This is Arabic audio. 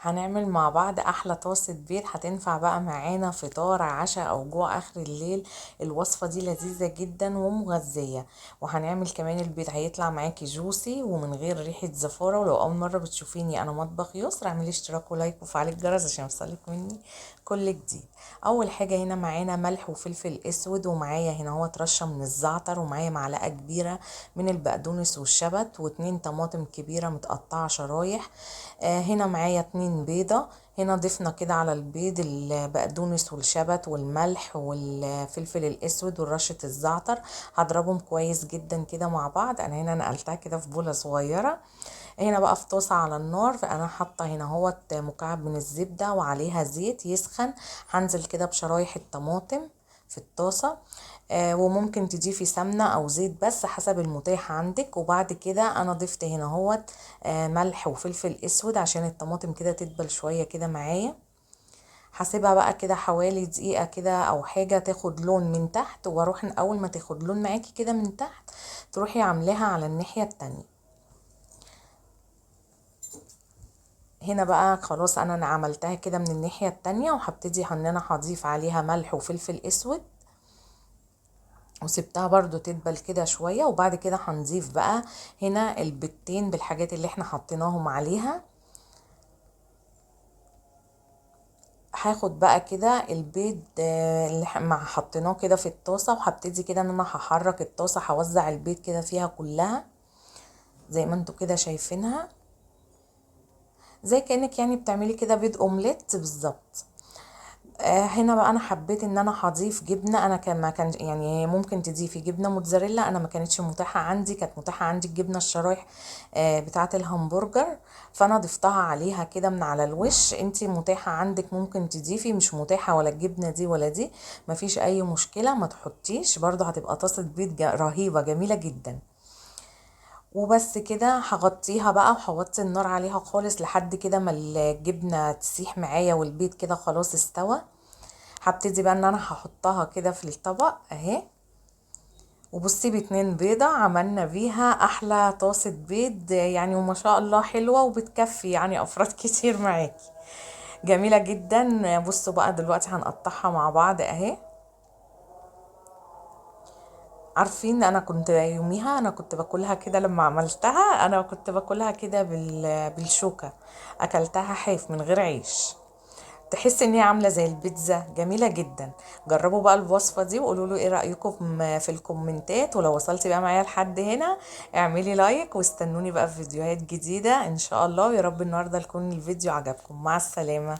هنعمل مع بعض احلى طاسة بيض هتنفع بقى معانا فطار عشاء او جوع اخر الليل. الوصفة دي لذيذة جدا ومغذية، وهنعمل كمان البيض هيطلع معاكي جوسي ومن غير ريحة زفارة. ولو اول مرة بتشوفيني انا مطبخ يسر، اعملي اشتراك ولايك وفعلي الجرس عشان يوصلك مني كل جديد. اول حاجة هنا معانا ملح وفلفل اسود، ومعايا هنا هو رشة من الزعتر، ومعايا معلقة كبيرة من البقدونس والشبت، واتنين طماطم كبيرة متقطعة شرايح. هنا معايا 2 بيضة. هنا ضفنا كده على البيض البقدونس والشبت والملح والفلفل الاسود ورشة الزعتر. هضربهم كويس جدا كده مع بعض. انا هنا نقلتها كده في بولة صغيرة. هنا بقى في طاسة على النار، فانا حاطة هنا هو مكعب من الزبدة وعليها زيت يسخن. هنزل كده بشرايح الطماطم في الطاسة. وممكن تضيفي سمنة او زيت بس حسب المتاح عندك. وبعد كده انا ضفت هنا هو ملح وفلفل اسود عشان الطماطم كده تدبل شوية كده معايا. هسيبها بقى كده حوالي دقيقة كده او حاجة تاخد لون من تحت، واروح اول ما تاخد لون معاكي كده من تحت تروحي عاملاها على الناحية التانية. هنا بقى خلاص انا عملتها كده من الناحية التانية، وهبتدي ان انا هضيف عليها ملح وفلفل اسود، وسبتها برضو تدبل كده شوية. وبعد كده هنضيف بقى هنا البيضتين بالحاجات اللي احنا حطيناهم عليها. هاخد بقى كده البيض اللي مع حطيناه كده في الطاسة، وهبتدي كده ان انا هحرك الطاسة، هوزع البيض كده فيها كلها زي ما انتوا كده شايفينها، زي كأنك يعني بتعملي كده بيض اومليت بالظبط. هنا بقى انا حبيت ان انا هضيف جبنه. انا كان ما كان يعني ممكن تضيفي جبنه موتزاريلا، انا ما كانتش متاحه عندي، كانت متاحه عندي الجبنه الشرايح بتاعه الهمبرجر، فانا ضفتها عليها كده من على الوش. انتي متاحه عندك ممكن تضيفي، مش متاحه ولا الجبنه دي ولا دي مفيش اي مشكله، ما تحطيش برضو، هتبقى طاسه بيض رهيبه جميله جدا. وبس كده هغطيها بقى، وهوطي النار عليها خالص لحد كده ما الجبنه تسيح معايا والبيض كده خلاص استوى. هبتدي بقى ان انا هحطها كده في الطبق اهي. وبصي ب2 بيضة عملنا بيها احلى طاسة بيض يعني، وما شاء الله حلوة وبتكفي يعني افراد كتير معاكي، جميلة جدا. بصوا بقى دلوقتي هنقطعها مع بعض اهي. عارفين انا كنت يوميها انا كنت باكلها كده، لما عملتها انا كنت باكلها كده بالشوكة، اكلتها حاف من غير عيش. تحس ان هي عامله زي البيتزا، جميله جدا. جربوا بقى الوصفه دي وقولوا له ايه رايكم في الكومنتات. ولو وصلتي بقى معايا لحد هنا اعملي لايك، واستنوني بقى في فيديوهات جديده ان شاء الله. يا رب النهارده يكون الفيديو عجبكم. مع السلامه.